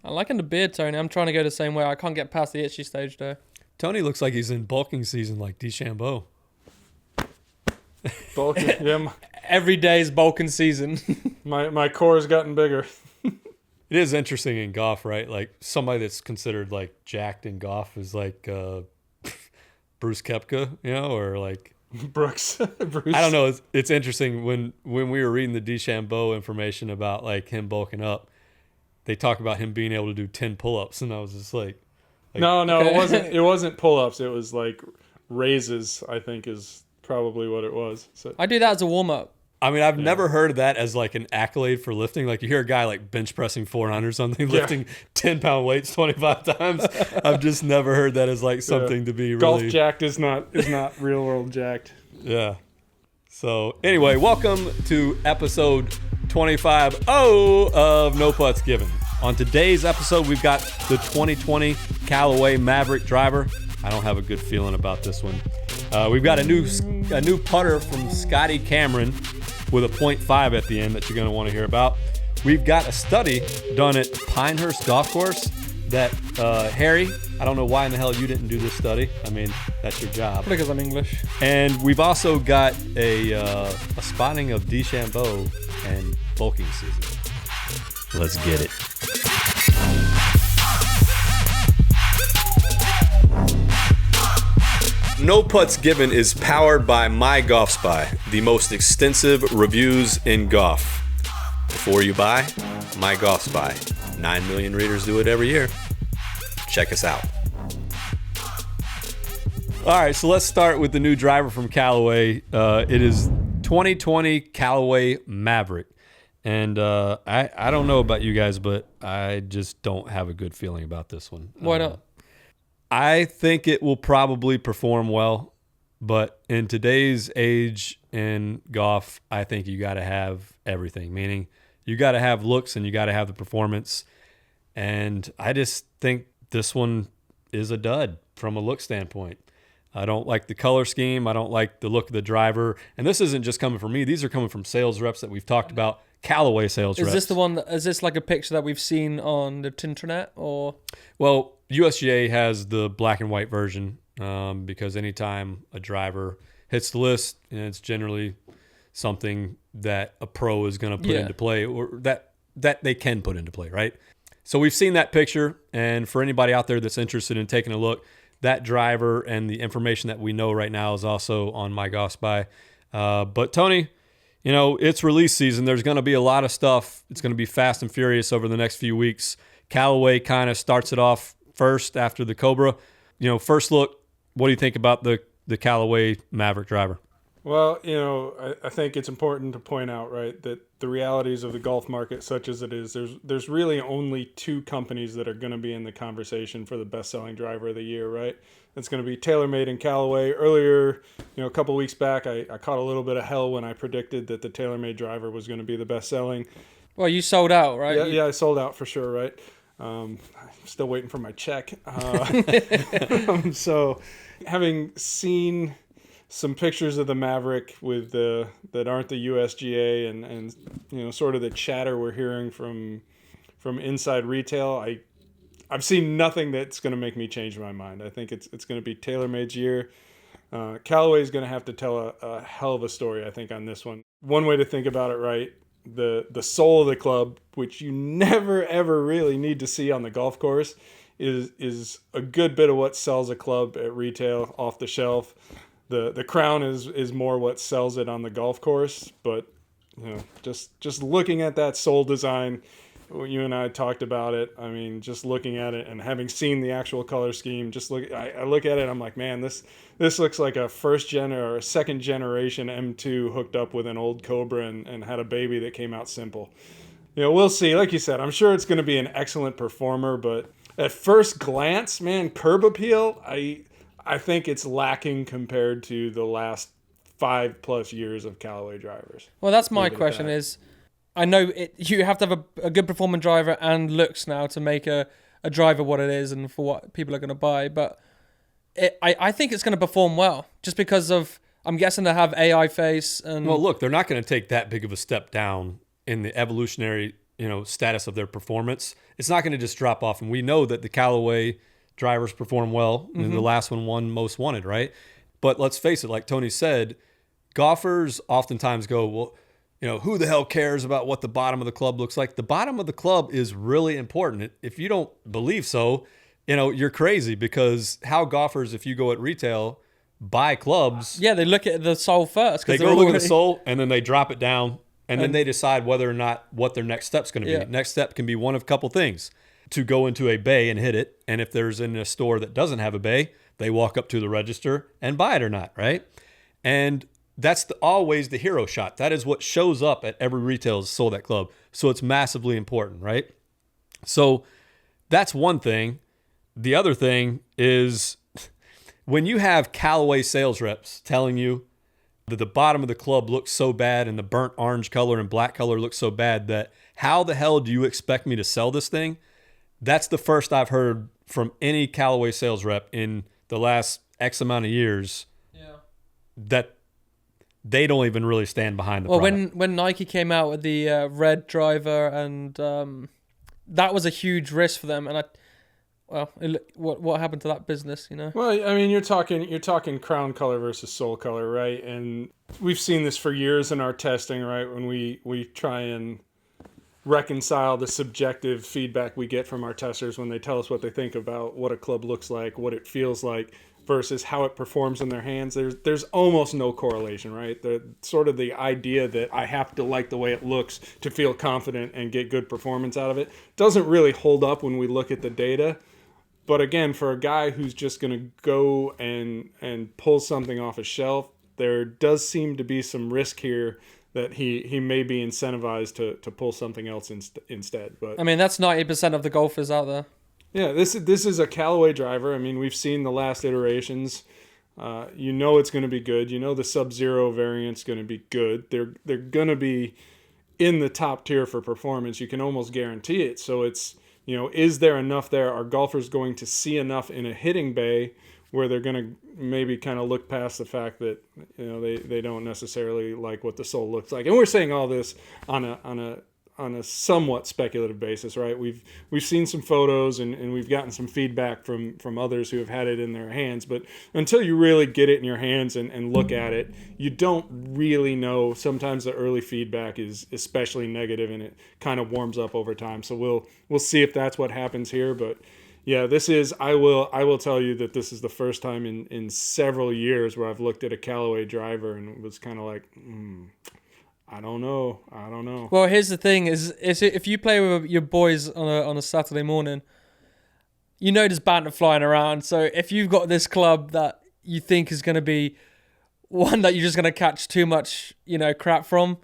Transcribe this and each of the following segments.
I'm liking the beard, Tony. I'm trying to go the same way. I can't get past the itchy stage, though. Tony looks like he's in bulking season like DeChambeau. Bulking, yeah. Every day is bulking season. My core's gotten bigger. It is interesting in golf, right? Like somebody that's considered like jacked in golf is like Bruce Koepka, or like Brooks. Bruce. I don't know. It's interesting when we were reading the DeChambeau information about like him bulking up. They talk about him being able to do 10 pull-ups, and I was just like no, okay. it wasn't pull-ups. It was like raises, I think is probably what it was. So I do that as a warm-up. I mean, I've never heard of that as like an accolade for lifting. Like you hear a guy like bench pressing 400 or something, lifting 10-pound weights 25 times. I've just never heard that as like something to be really... Golf jacked is not real world jacked. Yeah. So anyway, welcome to episode 25 of No Putts Given. On today's episode, we've got the 2020 Callaway MAVRIK Driver. I don't have a good feeling about this one. We've got a new putter from Scotty Cameron with a .5 at the end that you're going to want to hear about. We've got a study done at Pinehurst Golf Course that, Harry, I don't know why in the hell you didn't do this study. I mean, that's your job. Because I'm English. And we've also got a spotting of DeChambeau and bulking season. Let's get it. No Putts Given is powered by mygolfspy, the most extensive reviews in golf. Before you buy, mygolfspy. 9 million readers do it every year. Check us out. All right, so let's start with the new driver from Callaway. It is 2020 Callaway MAVRIK. And I don't know about you guys, but I just don't have a good feeling about this one. Why not? I think it will probably perform well, but in today's age in golf, I think you got to have everything, meaning you got to have looks and you got to have the performance. And I just think this one is a dud from a look standpoint. I don't like the color scheme. I don't like the look of the driver. And this isn't just coming from me. These are coming from sales reps that we've talked about, Callaway sales reps. Is this the one? Is this like a picture that we've seen on the Tinternet, or? Well, USGA has the black and white version because anytime a driver hits the list, it's generally something that a pro is going to put into play, or that they can put into play, right? So we've seen that picture, and for anybody out there that's interested in taking a look, that driver and the information that we know right now is also on mygolfspy. But Tony, it's release season. There's going to be a lot of stuff. It's going to be fast and furious over the next few weeks. Callaway kind of starts it off first after the Cobra. First look, what do you think about the Callaway MAVRIK Driver? Well, I think it's important to point out, right, that the realities of the golf market, such as it is, there's really only two companies that are going to be in the conversation for the best-selling driver of the year, right? It's going to be TaylorMade and Callaway. Earlier, a couple of weeks back, I caught a little bit of hell when I predicted that the TaylorMade driver was going to be the best-selling. Well, you sold out, right? Yeah, I sold out for sure, right? I'm still waiting for my check. So, having seen some pictures of the MAVRIK with that aren't the USGA and sort of the chatter we're hearing from inside retail, I've seen nothing that's going to make me change my mind. I think it's going to be TaylorMade's year. Callaway is going to have to tell a hell of a story, I think, on this one. One way to think about it, right? The soul of the club, which you never ever really need to see on the golf course, is a good bit of what sells a club at retail off the shelf. The crown is more what sells it on the golf course, but just looking at that sole design, you and I talked about it. I mean, just looking at it and having seen the actual color scheme, I look at it, I'm like, man, this looks like a first gen or a second generation M2 hooked up with an old Cobra and had a baby that came out simple. We'll see. Like you said, I'm sure it's going to be an excellent performer, but at first glance, man, curb appeal, I think it's lacking compared to the last 5+ years of Callaway drivers. Well, that's my question is, I know you have to have a good performing driver and looks now to make a driver what it is and for what people are going to buy, but I think it's going to perform well just because of, I'm guessing they have AI face. And well, look, they're not going to take that big of a step down in the evolutionary status of their performance, it's not going to just drop off. And we know that the Callaway drivers perform well, and the last one won most wanted, right? But let's face it, like Tony said, golfers oftentimes go, well, who the hell cares about what the bottom of the club looks like? The bottom of the club is really important. If you don't believe so, you're crazy, because how golfers, if you go at retail, buy clubs. Yeah, they look at the sole first. They go look at the sole, and then they drop it down, and then they decide whether or not what their next step's going to be. Next step can be one of a couple things: to go into a bay and hit it, and if there's in a store that doesn't have a bay, they walk up to the register and buy it or not, right? And that's always the hero shot. That is what shows up at every retail is sold at club. So it's massively important, right? So that's one thing. The other thing is when you have Callaway sales reps telling you that the bottom of the club looks so bad and the burnt orange color and black color looks so bad that how the hell do you expect me to sell this thing? That's the first I've heard from any Callaway sales rep in the last X amount of years that they don't even really stand behind the product. When Nike came out with the red driver, and that was a huge risk for them. And what happened to that business? Well, I mean, you're talking crown color versus sole color, right? And we've seen this for years in our testing, right? When we try and reconcile the subjective feedback we get from our testers when they tell us what they think about what a club looks like, what it feels like, versus how it performs in their hands. There's almost no correlation, right? The sort of the idea that I have to like the way it looks to feel confident and get good performance out of it doesn't really hold up when we look at the data. But again, for a guy who's just going to go and pull something off a shelf, there does seem to be some risk here that he may be incentivized to pull something else instead. But I mean, that's 90% of the golfers out there. Yeah, this is a Callaway driver. I mean, we've seen the last iterations. It's going to be good. The Sub-Zero variant's going to be good. They're going to be in the top tier for performance. You can almost guarantee it. So it's, is there enough there? Are golfers going to see enough in a hitting bay where they're going to maybe kind of look past the fact that they don't necessarily like what the sole looks like? And we're saying all this on a somewhat speculative basis, right? We've seen some photos and we've gotten some feedback from others who have had it in their hands, but until you really get it in your hands and look at it, you don't really know. Sometimes the early feedback is especially negative, and it kind of warms up over time. So we'll see if that's what happens here, but yeah, I will tell you that this is the first time in several years where I've looked at a Callaway driver and was kind of like, I don't know. Well, here's the thing: is if you play with your boys on a Saturday morning, there's banter flying around. So if you've got this club that you think is going to be one that you're just going to catch too much, crap from,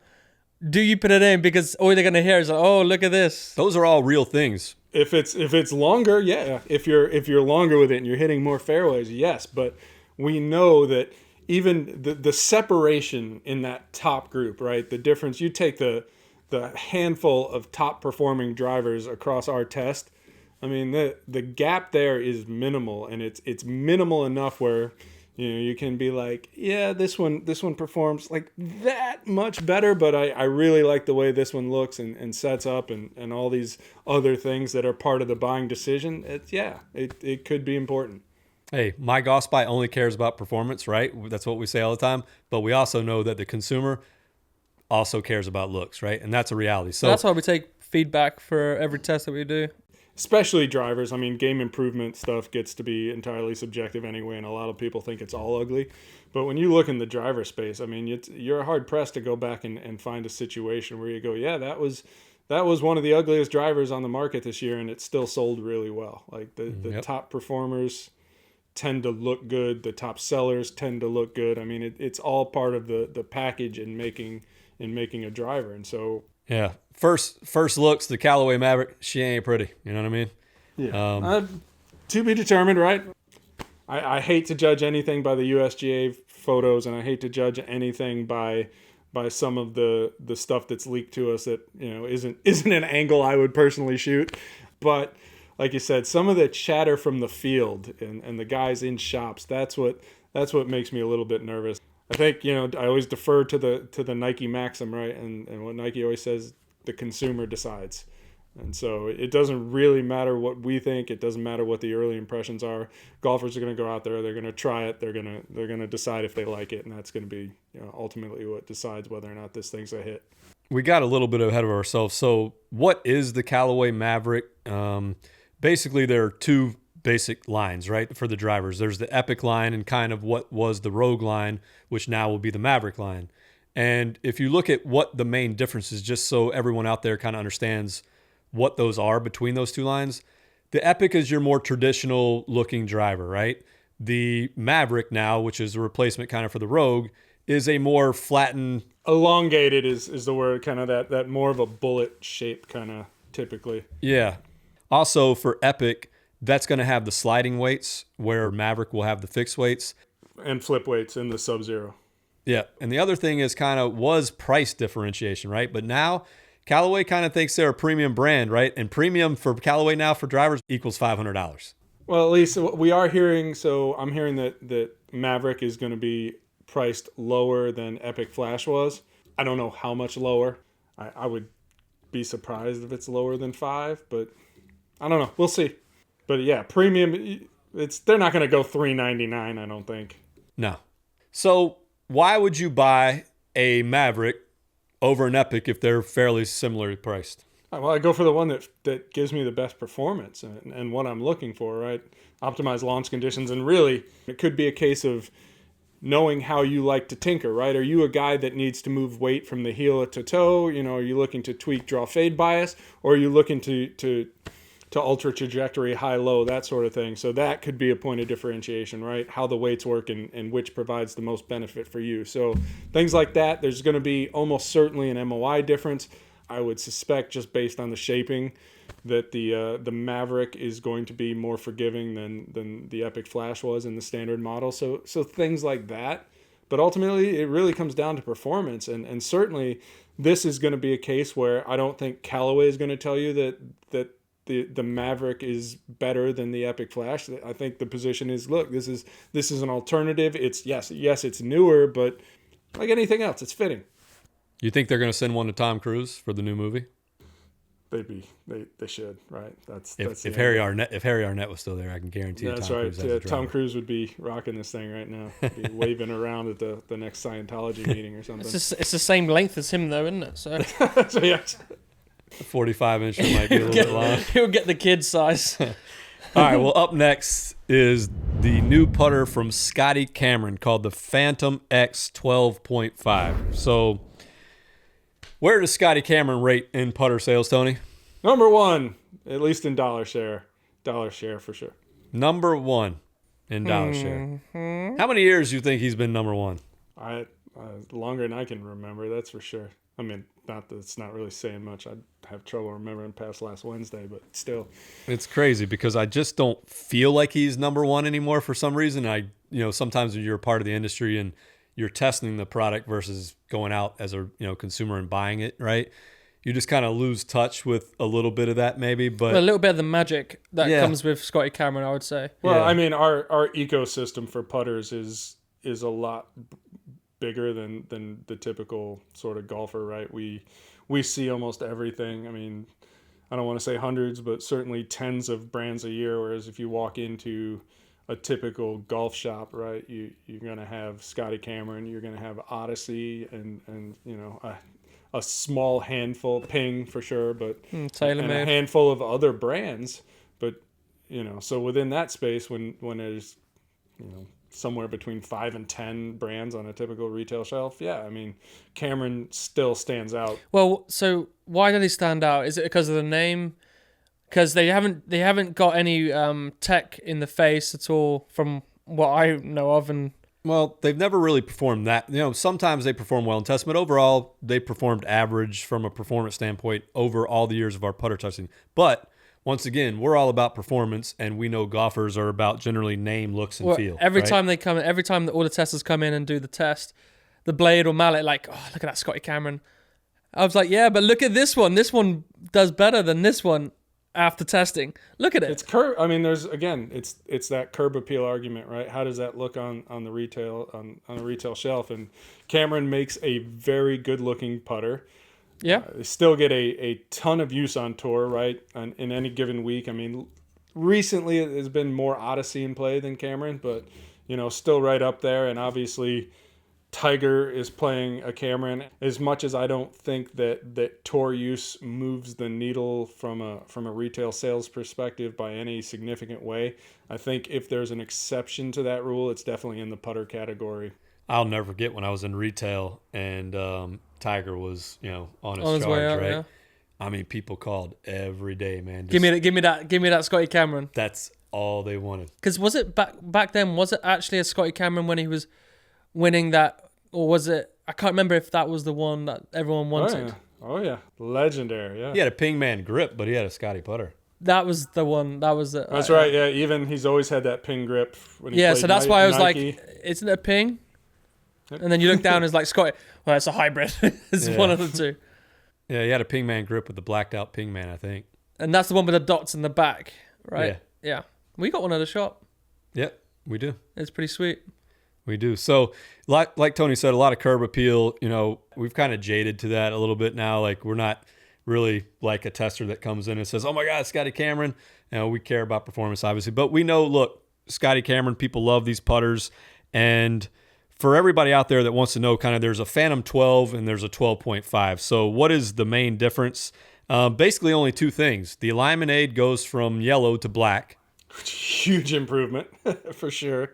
do you put it in? Because all they're going to hear is like, "Oh, look at this." Those are all real things. If it's longer, yeah. If you're longer with it and you're hitting more fairways, yes. But we know that even the separation in that top group, right? The difference, you take the handful of top performing drivers across our test. I mean, the gap there is minimal, and it's minimal enough where you can be like, yeah, this one performs like that much better, but I really like the way this one looks and sets up and all these other things that are part of the buying decision. It could be important. Hey, mygolfspy only cares about performance, right? That's what we say all the time. But we also know that the consumer also cares about looks, right? And that's a reality. So that's why we take feedback for every test that we do. Especially drivers. I mean, game improvement stuff gets to be entirely subjective anyway, and a lot of people think it's all ugly. But when you look in the driver space, I mean, you're hard-pressed to go back and find a situation where you go, yeah, that was one of the ugliest drivers on the market this year, and it still sold really well. Like the top performers tend to look good. The top sellers tend to look good. I mean, it's all part of the package in making a driver. And so yeah, first looks, the Callaway MAVRIK, she ain't pretty. You know what I mean? Yeah. To be determined, right? I hate to judge anything by the USGA photos, and I hate to judge anything by some of the stuff that's leaked to us that isn't an angle I would personally shoot, but like you said, some of the chatter from the field and the guys in shops, that's what makes me a little bit nervous. I think, I always defer to the Nike maxim, right? And what Nike always says, the consumer decides. And so it doesn't really matter what we think. It doesn't matter what the early impressions are. Golfers are going to go out there. They're going to try it. They're going to decide if they like it, and that's going to be ultimately what decides whether or not this thing's a hit. We got a little bit ahead of ourselves. So what is the Callaway MAVRIK? Basically, there are two basic lines, right, for the drivers. There's the Epic line and kind of what was the Rogue line, which now will be the MAVRIK line. And if you look at what the main difference is, just so everyone out there kind of understands what those are between those two lines, the Epic is your more traditional looking driver, right? The MAVRIK now, which is a replacement kind of for the Rogue, is a more flattened... Elongated is the word, kind of that more of a bullet shape kind of typically. Yeah. Also for Epic, that's going to have the sliding weights where MAVRIK will have the fixed weights. And flip weights in the Sub-Zero. Yeah. And the other thing is kind of was price differentiation, right? But now Callaway kind of thinks they're a premium brand, right? And premium for Callaway now for drivers equals $500. Well, at least we are hearing, so I'm hearing that MAVRIK is going to be priced lower than Epic Flash was. I don't know how much lower. I would be surprised if it's lower than $5, but I don't know. We'll see. But yeah, premium, they're not going to go $399, I don't think. No. So why would you buy a MAVRIK over an Epic if they're fairly similarly priced? Well, I go for the one that gives me the best performance and what I'm looking for, right? Optimized launch conditions. And really, it could be a case of knowing how you like to tinker, right? Are you a guy that needs to move weight from the heel to toe? Are you looking to tweak draw fade bias? Or are you looking to ultra trajectory, high low, that sort of thing? So that could be a point of differentiation, right? How the weights work and which provides the most benefit for you. So things like that, there's going to be almost certainly an MOI difference. I would suspect, just based on the shaping, that the MAVRIK is going to be more forgiving than the Epic Flash was in the standard model. So things like that. But ultimately, it really comes down to performance. And certainly, this is going to be a case where I don't think Callaway is going to tell you that the MAVRIK is better than the Epic Flash. I think the position is, look, this is an alternative. It's yes, it's newer, but like anything else, it's fitting. You think they're going to send one to Tom Cruise for the new movie? They should, right? That's if Harry Arnett was still there, I can guarantee. That's Tom right. Cruise Yeah, Tom Cruise would be rocking this thing right now, be waving around at the next Scientology meeting or something. It's the same length as him though, isn't it? So, so yes. 45-inch might be a little bit long. He'll get the kid size. All right. Well, up next is the new putter from Scotty Cameron called the Phantom X 12.5. So, where does Scotty Cameron rate in putter sales, Tony? Number one, at least in dollar share. Dollar share for sure. Number one in dollar share. How many years do you think he's been number one? Longer than I can remember, that's for sure. I mean, not that it's not really saying much. I'd have trouble remembering past last Wednesday, but still. It's crazy because I just don't feel like he's number one anymore for some reason. Sometimes when you're a part of the industry and you're testing the product versus going out as a consumer and buying it, right? You just kind of lose touch with a little bit of that maybe, but a little bit of the magic that comes with Scotty Cameron, I would say. Well, yeah. I mean, our ecosystem for putters is a lot bigger than the typical sort of golfer, right? We see almost everything. I mean, I don't want to say hundreds, but certainly tens of brands a year, whereas if you walk into a typical golf shop, right, you're going to have Scotty Cameron, you're going to have Odyssey, and a small handful, Ping for sure, but and a handful of other brands. But so within that space, when there's somewhere between 5 and 10 brands on a typical retail shelf, I mean, Cameron still stands out. Well, so why do they stand out? Is it because of the name? Because they haven't got any tech in the face at all, from what I know of, and well, they've never really performed that. Sometimes they perform well in tests, but overall they performed average from a performance standpoint over all the years of our putter testing. But once again, we're all about performance, and we know golfers are about generally name, looks, and feel. Every time all the testers come in and do the test, the blade or mallet, like, oh, look at that Scotty Cameron. I was like, yeah, but look at this one. This one does better than this one. After testing, look at it. It's curb. I mean, there's it's that curb appeal argument, right? How does that look on the retail on a retail shelf? And Cameron makes a very good looking putter. Yeah. They still get a ton of use on tour, right? In any given week. I mean, recently it has been more Odyssey in play than Cameron, but still right up there. And obviously, Tiger is playing a Cameron. As much as I don't think that tour use moves the needle from a retail sales perspective by any significant way, I think if there's an exception to that rule, it's definitely in the putter category. I'll never forget when I was in retail and Tiger was, on his charge, way out, right? yeah. I mean, people called every day, man. Give me that Scotty Cameron. That's all they wanted. Because was it back then? Was it actually a Scotty Cameron when he was winning that, or was it? I can't remember if that was the one that everyone wanted. Oh yeah, legendary. Yeah. He had a Ping Man grip, but he had a Scotty putter. That was the one. That was it. That's right. Yeah. Even he's always had that ping grip. When he yeah. played So that's why I was Nike. like, isn't it a ping? And then you look down and it's like Scotty. Well, it's a hybrid. It's one of the two. Yeah, he had a Ping Man grip with the blacked out Ping Man, I think. And that's the one with the dots in the back, right? Yeah. We got one at the shop. Yep, we do. It's pretty sweet. We do. So, like Tony said, a lot of curb appeal. We've kind of jaded to that a little bit now. Like, we're not really like a tester that comes in and says, "Oh my God, Scotty Cameron." We care about performance, obviously, but we know. Look, Scotty Cameron. People love these putters, and for everybody out there that wants to know, kind of, there's a Phantom 12 and there's a 12.5. So, what is the main difference? Basically, only two things. The alignment aid goes from yellow to black. Huge improvement for sure.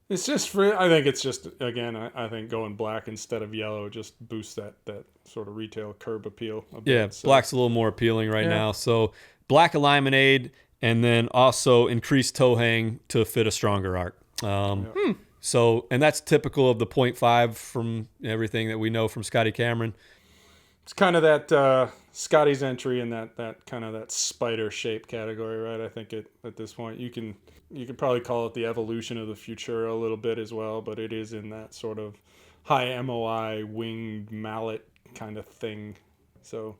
It's just I think it's just, again, I think going black instead of yellow just boosts that sort of retail curb appeal a bit. Yeah, so. Black's a little more appealing right now. So black alignment aid, and then also increased toe hang to fit a stronger arc. So, and that's typical of the 0.5 from everything that we know from Scotty Cameron. It's kind of that Scotty's entry in that kind of that spider shape category, right? I think at this point you can probably call it the evolution of the Futura a little bit as well, but it is in that sort of high MOI winged mallet kind of thing. So,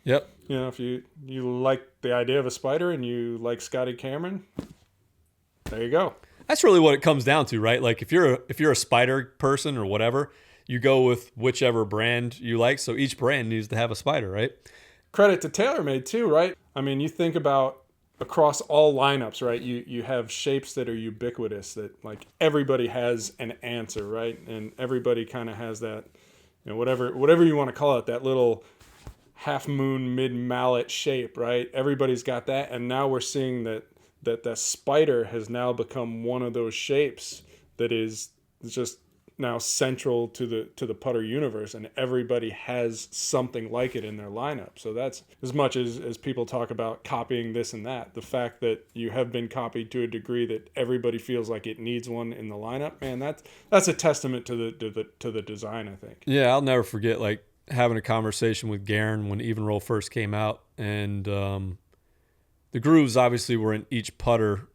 yep. If you like the idea of a spider and you like Scotty Cameron, there you go. That's really what it comes down to, right? Like if you're a spider person or whatever, you go with whichever brand you like. So each brand needs to have a spider, right? Credit to TaylorMade too, right? I mean, you think about across all lineups, right? You have shapes that are ubiquitous, that like everybody has an answer, right? And everybody kind of has that, whatever you want to call it, that little half moon mid mallet shape, right? Everybody's got that, and now we're seeing that spider has now become one of those shapes that is just now central to the putter universe, and everybody has something like it in their lineup. So that's, as much as people talk about copying this and that, the fact that you have been copied to a degree that everybody feels like it needs one in the lineup, man, that's a testament to the design, I think. Yeah, I'll never forget like having a conversation with Garen when Even Roll first came out, and the grooves obviously were in each putter.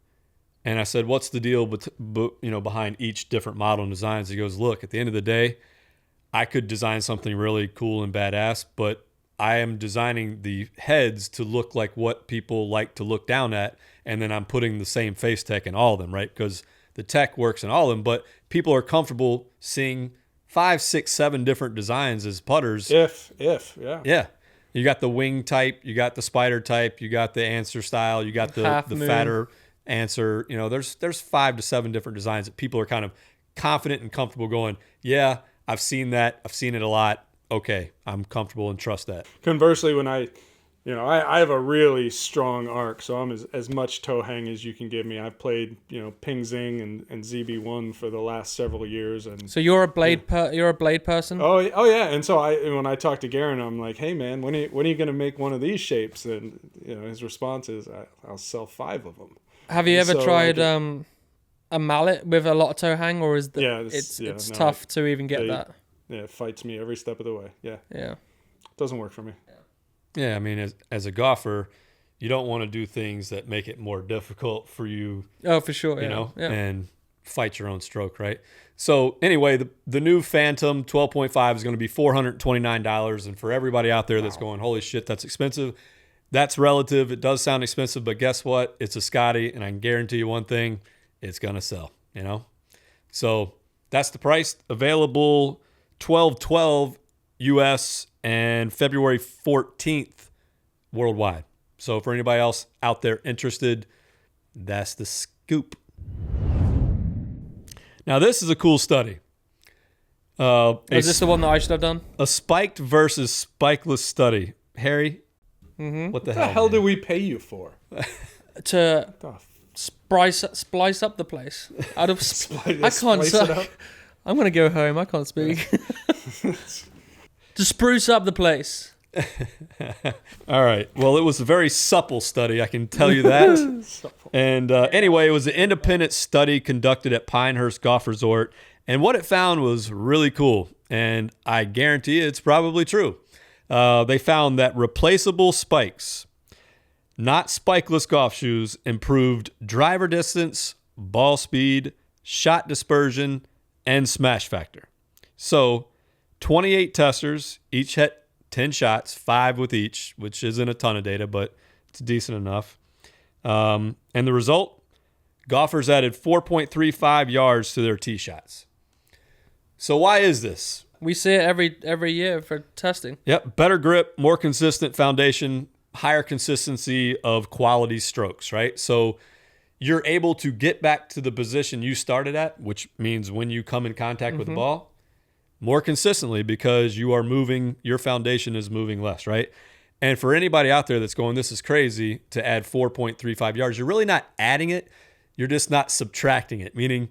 And I said, what's the deal behind each different model and designs? He goes, look, at the end of the day, I could design something really cool and badass, but I am designing the heads to look like what people like to look down at, and then I'm putting the same face tech in all of them, right? Because the tech works in all of them, but people are comfortable seeing 5, 6, 7 different designs as putters. Yeah. Yeah. You got the wing type, you got the spider type, you got the answer style, you got the fatter answer. There's 5 to 7 different designs that people are kind of confident and comfortable going, yeah, I've seen that. I've seen it a lot. Okay, I'm comfortable and trust that. Conversely, when I have a really strong arc, so I'm as much toe hang as you can give me. I've played, Ping Zing and ZB1 for the last several years. And so you're a blade you're a blade person? Oh yeah. And so when I talk to Garen, I'm like, hey man, when are you going to make one of these shapes? And his response is, I'll sell 5 of them. Have you ever tried a mallet with a lot of toe hang, or is it's tough to even get that? Yeah, it fights me every step of the way. Yeah. Yeah. Doesn't work for me. Yeah, I mean, as a golfer, you don't want to do things that make it more difficult for you. Oh, for sure. And fight your own stroke, right? So anyway, the new Phantom 12.5 is going to be $429, and for everybody out there that's going, holy shit, that's expensive. That's relative. It does sound expensive, but guess what? It's a Scotty, and I can guarantee you one thing: it's gonna sell. So that's the price. Available 12/12 U.S. and February 14th worldwide. So for anybody else out there interested, that's the scoop. Now, this is a cool study. Is this the one that I should have done? A spiked versus spikeless study. Harry, what the hell do we pay you for? To splice up the place. I can't say. I'm going to go home. I can't speak. To spruce up the place. All right. Well, it was a very supple study, I can tell you that. And anyway, it was an independent study conducted at Pinehurst Golf Resort. And what it found was really cool. And I guarantee it's probably true. They found that replaceable spikes, not spikeless golf shoes, improved driver distance, ball speed, shot dispersion, and smash factor. So 28 testers, each had 10 shots, 5 with each, which isn't a ton of data, but it's decent enough. And the result, golfers added 4.35 yards to their tee shots. So why is this? We see it every year for testing. Yep, better grip, more consistent foundation, higher consistency of quality strokes, right? So you're able to get back to the position you started at, which means when you come in contact with the ball, more consistently because you are moving, your foundation is moving less, right? And for anybody out there that's going, this is crazy to add 4.35 yards, you're really not adding it. You're just not subtracting it, meaning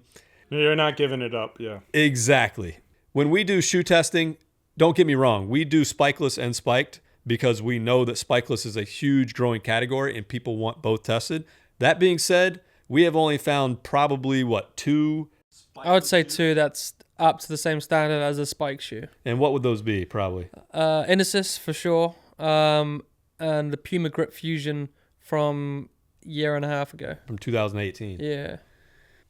you're not giving it up. Yeah, exactly. When we do shoe testing, don't get me wrong, we do spikeless and spiked because we know that spikeless is a huge growing category and people want both tested. That being said, we have only found probably, 2? I would say 2 that's up to the same standard as a spike shoe. And what would those be, probably? Inesis for sure, and the Puma Grip Fusion from a year and a half ago. From 2018. Yeah.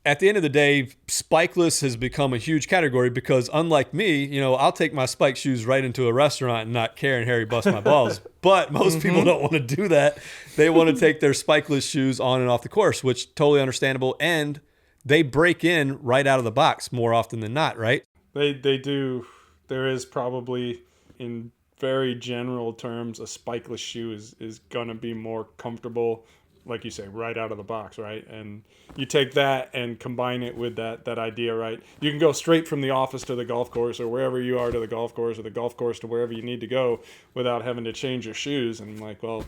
At the end of the day, spikeless has become a huge category because unlike me, I'll take my spike shoes right into a restaurant and not care and Harry bust my balls. But most people don't want to do that. They want to take their spikeless shoes on and off the course, which totally understandable. And they break in right out of the box more often than not, right? They do. There is probably, in very general terms, a spikeless shoe is going to be more comfortable, like you say, right out of the box, right? And you take that and combine it with that idea, right? You can go straight from the office to the golf course or wherever you are to the golf course or the golf course to wherever you need to go without having to change your shoes. And I'm like, well,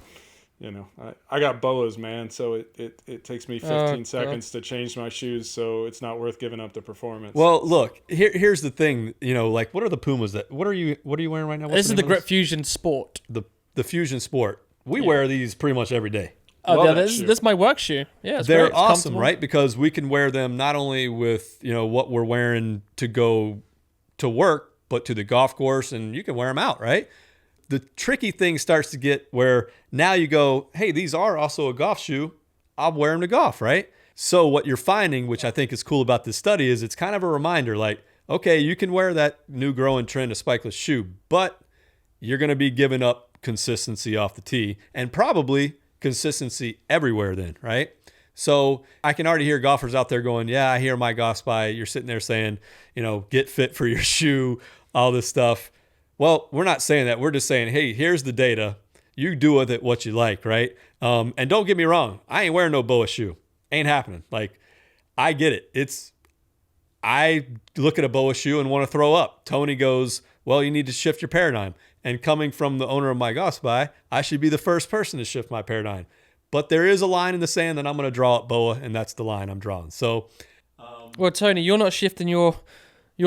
I got BOAs, man, so it takes me 15 seconds to change my shoes, so it's not worth giving up the performance. Well, look, here's the thing, what are the Pumas what are you wearing right now? This is the Grip Fusion Sport. The Fusion Sport. We wear these pretty much every day. Oh, yeah, this is my work shoe. Yeah, they're great. Awesome, right? Because we can wear them not only with what we're wearing to go to work, but to the golf course, and you can wear them out, right? The tricky thing starts to get where now you go, hey, these are also a golf shoe. I'll wear them to golf, right? So what you're finding, which I think is cool about this study, is it's kind of a reminder, like, okay, you can wear that new growing trend of spikeless shoe, but you're going to be giving up consistency off the tee and probably consistency everywhere then, right? So I can already hear golfers out there going, yeah, I hear mygolfspy. You're sitting there saying, get fit for your shoe, all this stuff. Well, we're not saying that. We're just saying, hey, here's the data. You do with it what you like, right? And don't get me wrong. I ain't wearing no BOA shoe. Ain't happening. Like, I get it. I look at a BOA shoe and want to throw up. Tony goes, well, you need to shift your paradigm. And coming from the owner of mygolfspy, I should be the first person to shift my paradigm. But there is a line in the sand that I'm going to draw at BOA, and that's the line I'm drawing. So, well, Tony, you're not shifting your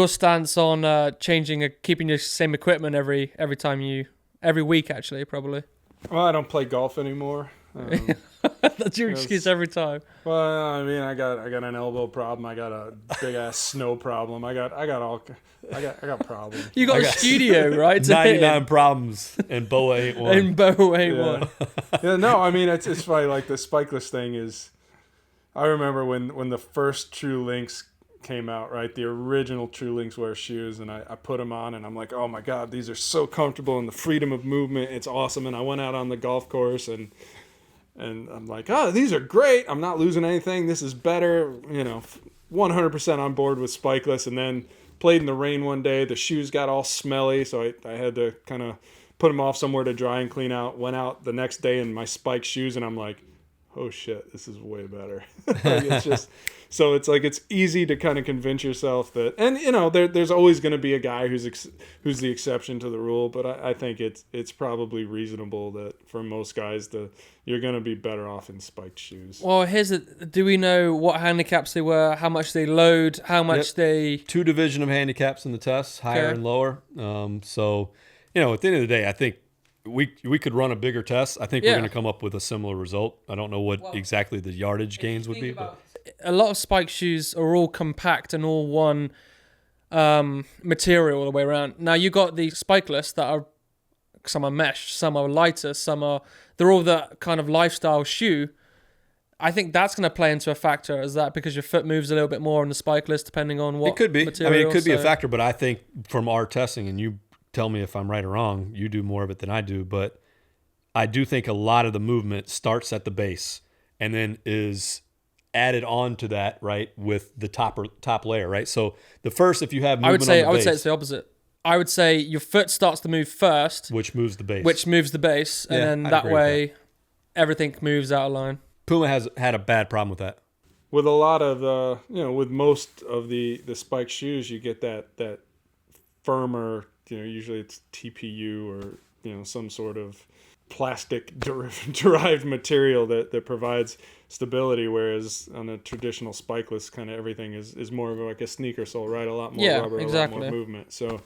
stance on keeping your same equipment every week, actually, probably. Well, I don't play golf anymore. That's your excuse every time. Well, I mean, I got an elbow problem. I got a big ass snow problem. I got problems. You got a studio, right? 99 problems, and BOA ain't one. And BOA ain't one. Yeah, no, I mean it's funny. Like the spikeless thing is, I remember when the first True Links came out, right? The original True Links wear shoes, and I put them on, and I'm like, oh my god, these are so comfortable, and the freedom of movement, it's awesome. And I went out on the golf course and I'm like, oh, these are great. I'm not losing anything. This is better. 100% on board with spikeless. And then played in the rain one day. The shoes got all smelly, so I had to kind of put them off somewhere to dry and clean out. Went out the next day in my spiked shoes, and I'm like, oh shit, this is way better. Like, it's just, so it's like, it's easy to kind of convince yourself that, and you know, there's always going to be a guy who's the exception to the rule, but I think it's probably reasonable that for most guys, you're going to be better off in spiked shoes. Well, do we know what handicaps they were, how much they load, how much they... 2 division of handicaps in the tests, higher and lower. So, you know, at the end of the day, I think we could run a bigger test. I think we're going to come up with a similar result. I don't know what exactly the yardage gains would be. But a lot of spike shoes are all compact and all one material all the way around. Now, you got the Spikeless that are, some are mesh, some are lighter, they're all the kind of lifestyle shoe. I think that's going to play into a factor. Is that because your foot moves a little bit more on the Spikeless depending on what it could be. material? I mean, it could be a factor, but I think from our testing, and you tell me if I'm right or wrong, you do more of it than I do, but I do think a lot of the movement starts at the base and then is added on to that, right, with the top layer, right? So the first, if you have movement I would say it's the opposite. I would say your foot starts to move first, which moves the base, and then that way everything moves out of line. Puma has had a bad problem with that. With a lot of with most of the spike shoes, you get that firmer, usually it's TPU or some sort of plastic derived material that provides stability, whereas on a traditional spikeless, kind of everything is more of like a sneaker sole, right? A lot more rubber, exactly. A lot more movement. So,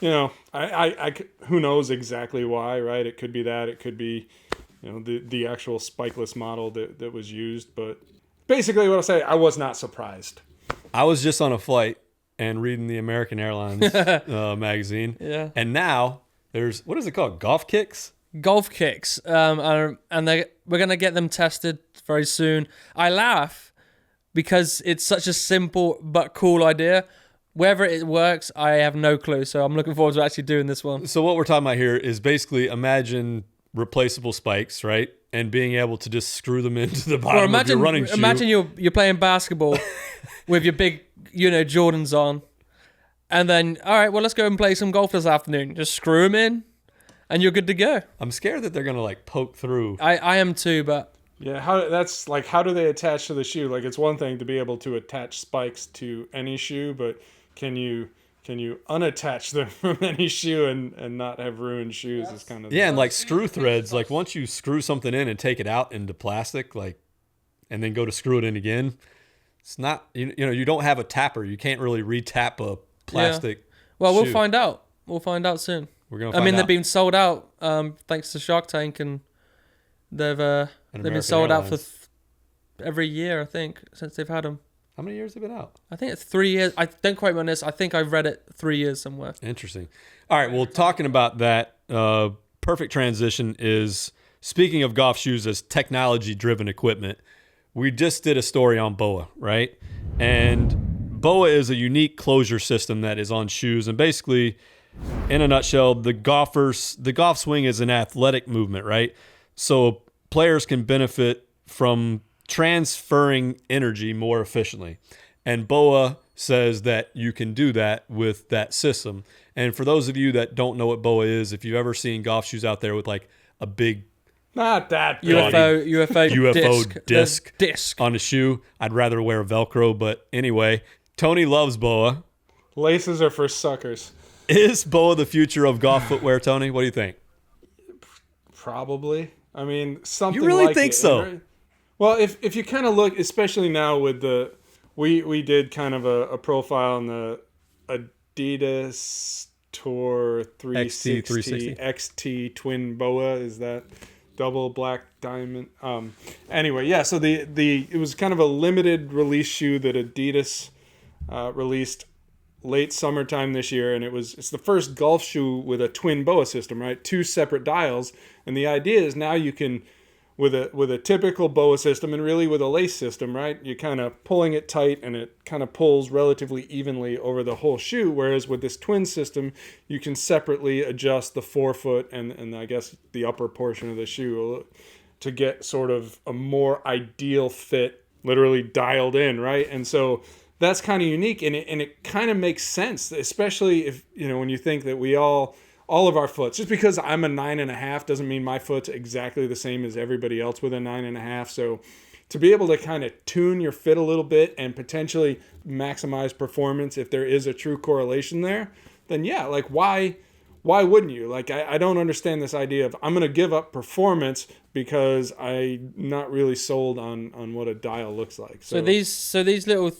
I who knows exactly why, right? It could be that, it could be, the actual spikeless model that was used, but basically what I'll say, I was not surprised. I was just on a flight and reading the American Airlines magazine. Yeah. And now there's, what is it called? Golf kicks? Golf kicks. And we're going to get them tested very soon. I laugh because it's such a simple but cool idea. Whether it works, I have no clue. So I'm looking forward to actually doing this one. So what we're talking about here is basically imagine replaceable spikes, right? And being able to just screw them into the bottom of your running shoe. Imagine you're playing basketball with your big, Jordans on. And then, all right, well, let's go and play some golf this afternoon. Just screw them in, and you're good to go. I'm scared that they're going to, poke through. I am too, but... Yeah, how do they attach to the shoe? Like, it's one thing to be able to attach spikes to any shoe, but can you unattach them from any shoe and not have ruined shoes? Is kind of and screw threads. Like once you screw something in and take it out into plastic, and then go to screw it in again, it's not you don't have a tapper. You can't really re-tap a plastic. Yeah. Well, we'll shoe. find out. We'll find out soon. We're gonna. Find out. They've been sold out thanks to Shark Tank, and they've been sold out for every year, I think, since they've had them. How many years have they been out? I think it's 3 years. I don't quote me on this. I think I've read it 3 years somewhere. Interesting. All right. Well, talking about that, perfect transition is, speaking of golf shoes as technology-driven equipment, we just did a story on BOA, right? And BOA is a unique closure system that is on shoes. And basically, in a nutshell, the golf swing is an athletic movement, right? So players can benefit from transferring energy more efficiently. And BOA says that you can do that with that system. And for those of you that don't know what BOA is, if you've ever seen golf shoes out there with a big not that UFO disc on a shoe, I'd rather wear Velcro. But anyway, Tony loves BOA. Laces are for suckers. Is BOA the future of golf footwear, Tony? What do you think? Probably. I mean, something. You really like think it. so? Well, if you kind of look, especially now with we did kind of a profile on the Adidas Tour 360 XT Twin BOA. Is that double black diamond? Anyway, yeah. So it was kind of a limited release shoe that Adidas released late summertime this year, and it's the first golf shoe with a twin BOA system, right? 2 separate dials, and the idea is now you can, with a typical BOA system and really with a lace system, right? You're kind of pulling it tight and it kind of pulls relatively evenly over the whole shoe. Whereas with this twin system, you can separately adjust the forefoot and I guess the upper portion of the shoe to get sort of a more ideal fit, literally dialed in, right? And so that's kind of unique, and it kind of makes sense, especially if, when you think that we all of our foots, just because I'm a 9.5 doesn't mean my foot's exactly the same as everybody else with a 9.5. So to be able to kind of tune your fit a little bit and potentially maximize performance, if there is a true correlation there, then yeah, like why wouldn't you? Like, I don't understand this idea of I'm going to give up performance because I'm not really sold on what a dial looks like. So these little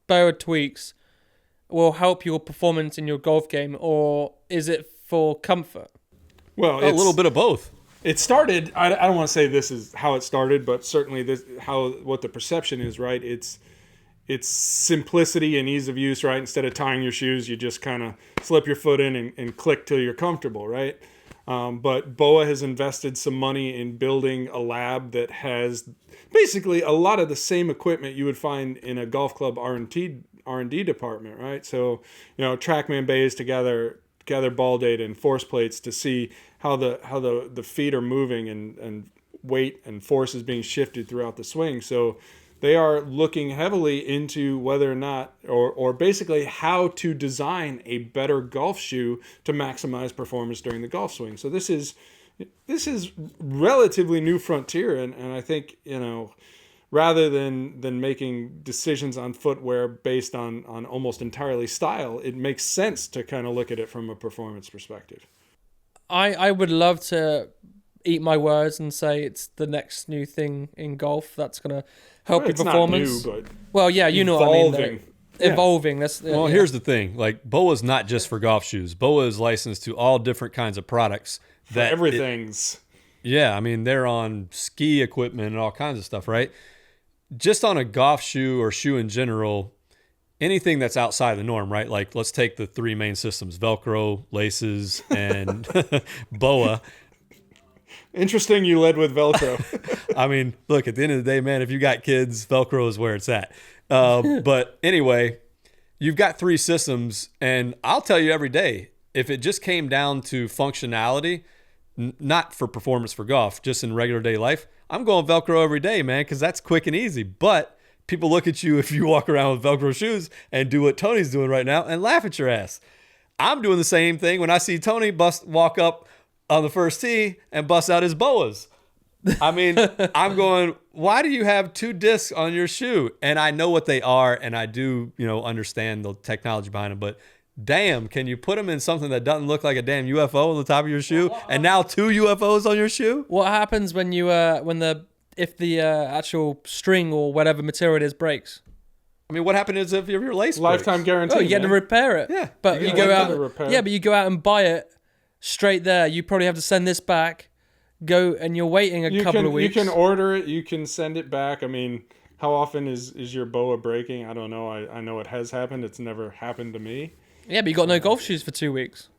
BOA tweaks will help your performance in your golf game, or is it for comfort? Well, a little bit of both. It started, I don't want to say this is how it started, but certainly this what the perception is, right? It's simplicity and ease of use, right? Instead of tying your shoes, you just kind of slip your foot in and click till you're comfortable, right? But BOA has invested some money in building a lab that has basically a lot of the same equipment you would find in a golf club R&D department, right? So, TrackMan bays to gather ball data and force plates to see how the feet are moving and weight and force is being shifted throughout the swing. So they are looking heavily into whether or not, or basically how to design a better golf shoe to maximize performance during the golf swing. So this is relatively new frontier, and I think, rather than making decisions on footwear based on almost entirely style, it makes sense to kind of look at it from a performance perspective. I would love to eat my words and say it's the next new thing in golf that's going to help your performance. Not new, but well, yeah, you know what I mean. Evolving. That's well. Yeah. Here's the thing: like BOA's not just for golf shoes. BOA is licensed to all different kinds of products. Yeah, I mean they're on ski equipment and all kinds of stuff, right? Just on a golf shoe or shoe in general, anything that's outside the norm, right? Like let's take the three main systems: Velcro, laces, and BOA. Interesting you led with Velcro. I mean, look, at the end of the day, man, if you got kids, Velcro is where it's at. But anyway, you've got three systems, and I'll tell you every day, if it just came down to functionality, not for performance for golf, just in regular day life, I'm going Velcro every day, man, because that's quick and easy. But people look at you if you walk around with Velcro shoes and do what Tony's doing right now and laugh at your ass. I'm doing the same thing when I see Tony walk up on the first tee and bust out his BOAs. I mean, I'm going, why do you have two discs on your shoe? And I know what they are, and I do, understand the technology behind them, but damn, can you put them in something that doesn't look like a damn UFO on the top of your shoe, and now two UFOs on your shoe? What happens when you if the actual string or whatever material it is breaks? I mean, what happens if your lace breaks? Lifetime guarantee. Oh, you get to repair it. Yeah, but you go out. Yeah, but you go out and buy it straight there. You probably have to send this back. Go and you're waiting a couple of weeks. You can order it. You can send it back. I mean, how often is your BOA breaking? I don't know. I know it has happened. It's never happened to me. Yeah, but you got no golf shoes for 2 weeks.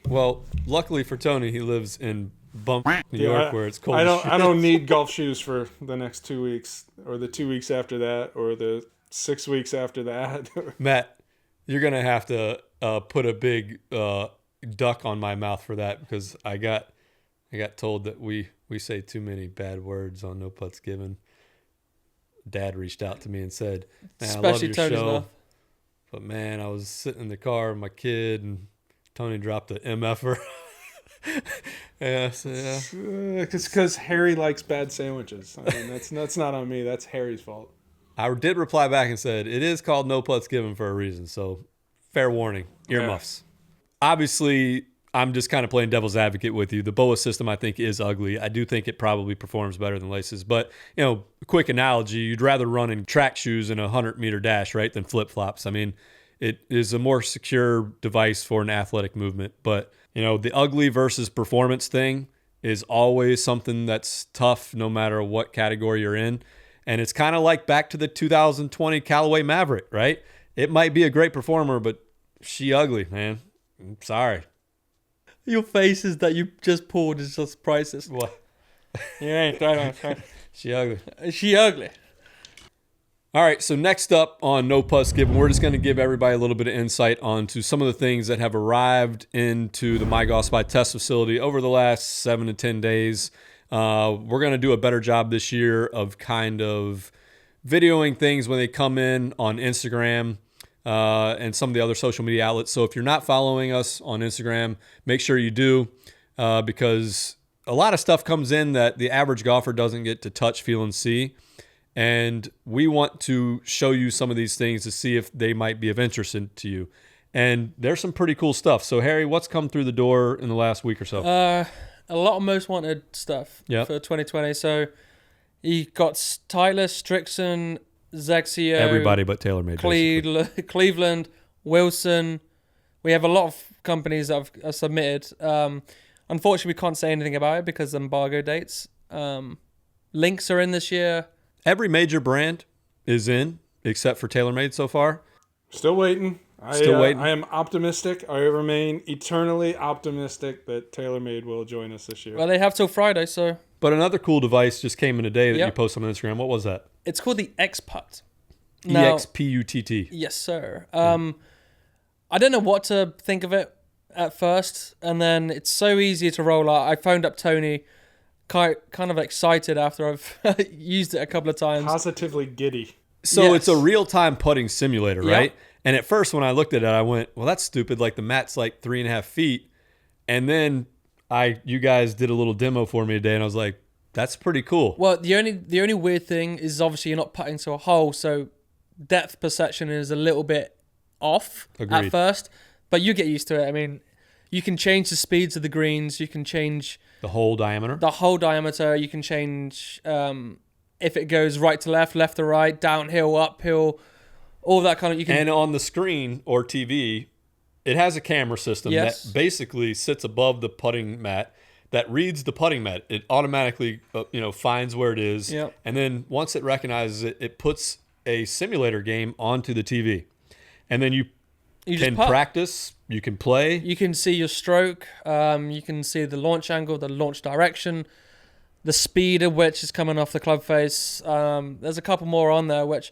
Well, luckily for Tony, he lives in Bump, New York, where it's cold. I don't need golf shoes for the next 2 weeks, or the 2 weeks after that, or the 6 weeks after that. Matt, you're gonna have to put a big duck on my mouth for that, because I got told that we say too many bad words on No Putts Given. Dad reached out to me and said, "Man, I love your show, but man, I was sitting in the car with my kid and Tony dropped the MFer." Yeah. It's because Harry likes bad sandwiches. I mean, that's not on me. That's Harry's fault. I did reply back and said, it is called No Putts Given for a reason. So fair warning, earmuffs. Yeah. Obviously, I'm just kind of playing devil's advocate with you. The BOA system, I think, is ugly. I do think it probably performs better than laces. But, quick analogy, you'd rather run in track shoes in a 100-meter dash, right, than flip-flops. I mean, it is a more secure device for an athletic movement. But, the ugly versus performance thing is always something that's tough no matter what category you're in. And it's kind of like back to the 2020 Callaway MAVRIK, right? It might be a great performer, but she ugly, man. I'm sorry. Your faces that you just pulled is just priceless. What? You ain't right. She ugly. She ugly. All right, so next up on No Putts Given, we're just going to give everybody a little bit of insight onto some of the things that have arrived into the mygolfspy test facility over the last 7 to 10 days. We're going to do a better job this year of kind of videoing things when they come in on Instagram. and some of the other social media outlets. So if you're not following us on Instagram, make sure you do, because a lot of stuff comes in that the average golfer doesn't get to touch, feel, and see. And we want to show you some of these things to see if they might be of interest to you. And there's some pretty cool stuff. So, Harry, what's come through the door in the last week or so? A lot of most wanted stuff for 2020. So you got Titleist, Strixon, Zexio, everybody but TaylorMade, Cleveland, Wilson. We have a lot of companies that have submitted. Unfortunately, we can't say anything about it because of embargo dates. Links are in this year. Every major brand is in, except for TaylorMade so far. Still waiting. I am optimistic. I remain eternally optimistic that TaylorMade will join us this year. Well, they have till Friday, so. But another cool device just came in today that you posted on Instagram. What was that? It's called the XPUT. EXPUTT. Yes, sir. I don't know what to think of it at first, and then it's so easy to roll out. I phoned up Tony, kind of excited after I've used it a couple of times. Positively giddy. So it's a real-time putting simulator, right? And at first when I looked at it, I went, well, that's stupid. Like the mat's like 3.5 feet. And then you guys did a little demo for me today, and I was like, that's pretty cool. Well, the only weird thing is obviously you're not putting to a hole, so depth perception is a little bit off at first, but you get used to it. I mean, you can change the speeds of the greens. You can change the whole diameter. You can change if it goes right to left, left to right, downhill, uphill, all that kind of. And on the screen or TV, it has a camera system that basically sits above the putting mat that reads the putting mat. It automatically finds where it is, and then once it recognizes it, it puts a simulator game onto the TV, and then you can practice. You can play. You can see your stroke. You can see the launch angle, the launch direction, the speed of which is coming off the club face. There's a couple more on there which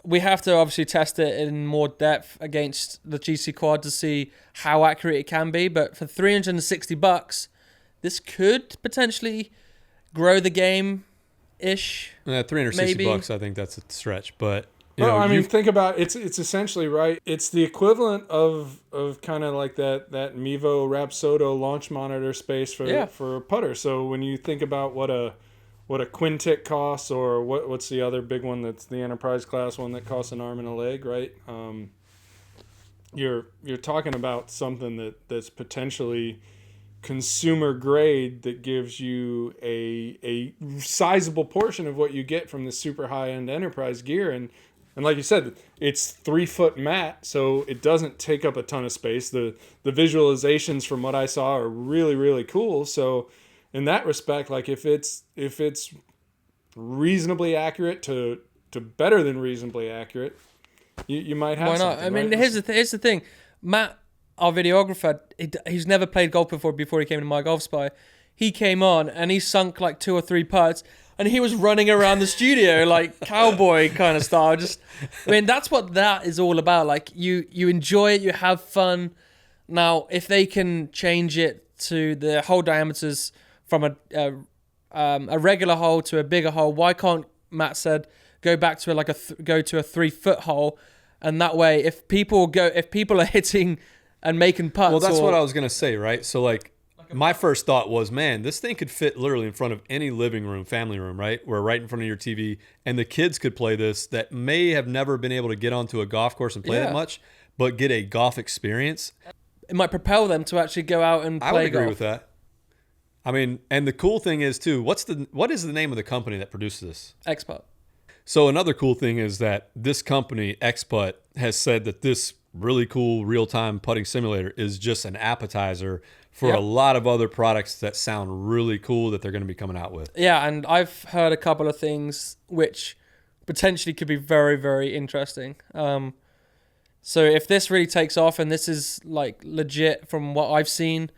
we have to obviously test it in more depth against the GC Quad to see how accurate it can be. But for $360, this could potentially grow the game ish. $360, I think that's a stretch, but. Think about it. It's essentially right. It's the equivalent of kind of like that Mevo Rapsodo launch monitor space for a putter. So when you think about what a Quintic costs, or what's the other big one that's the enterprise class one that costs an arm and a leg, right? You're talking about something that's potentially consumer grade that gives you a sizable portion of what you get from the super high end enterprise gear. And like you said, it's 3 foot mat, so it doesn't take up a ton of space. The visualizations from what I saw are really, really cool. So in that respect, like if it's reasonably accurate to better than reasonably accurate, you might have. Why not? I mean, here's the thing. Matt, our videographer, he's never played golf before he came to mygolfspy. He came on and he sunk like 2 or 3 putts. And he was running around the studio like cowboy kind of style. That's what that is all about. Like you enjoy it, you have fun. Now, if they can change it to the hole diameters from a regular hole to a bigger hole, why can't, Matt said, go back to go to a 3 foot hole, and that way, if people are hitting and making putts. Well, that's what I was gonna say, right? So like. My first thought was, man, this thing could fit literally in front of any living room, family room, right? Or right in front of your TV. And the kids could play this that may have never been able to get onto a golf course and play that much, but get a golf experience. It might propel them to actually go out and play golf. I would agree with that. I mean, and the cool thing is, too, what is the name of the company that produces this? XPUT. So another cool thing is that this company, XPUT, has said that this really cool real-time putting simulator is just an appetizer for a lot of other products that sound really cool that they're going to be coming out with. Yeah, and I've heard a couple of things which potentially could be very, very interesting. So if this really takes off and this is like legit from what I've seen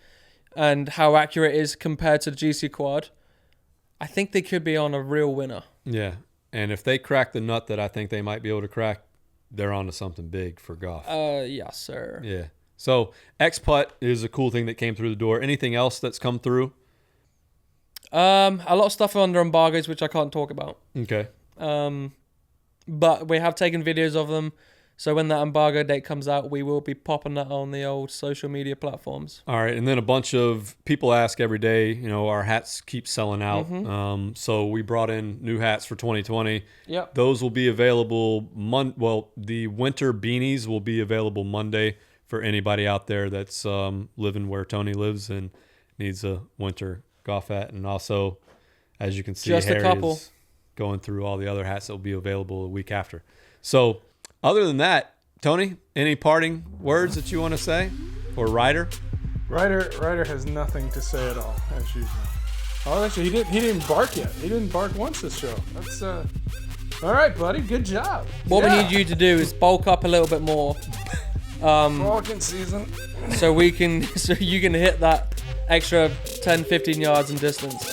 and how accurate it is compared to the GC Quad, I think they could be on a real winner. Yeah, and if they crack the nut that I think they might be able to crack, they're onto something big for golf. Yes, sir. Yeah. So XPUT is a cool thing that came through the door. Anything else that's come through? A lot of stuff under embargoes, which I can't talk about. Okay. But we have taken videos of them. So when that embargo date comes out, we will be popping that on the old social media platforms. All right, and then a bunch of people ask every day, our hats keep selling out. So we brought in new hats for 2020. Yep. Those will be available the winter beanies will be available Monday for anybody out there that's living where Tony lives and needs a winter golf hat. And also, as you can see, Just a Harry couple. is going through all the other hats that will be available a week after. So other than that, Tony, any parting words that you want to say? Or Ryder? Ryder has nothing to say at all, as usual. Oh, actually, he didn't bark yet. He didn't bark once this show. That's all right, buddy. Good job. What we need you to do is bulk up a little bit more, Walking season. so you can hit that extra 10, 15 yards in distance.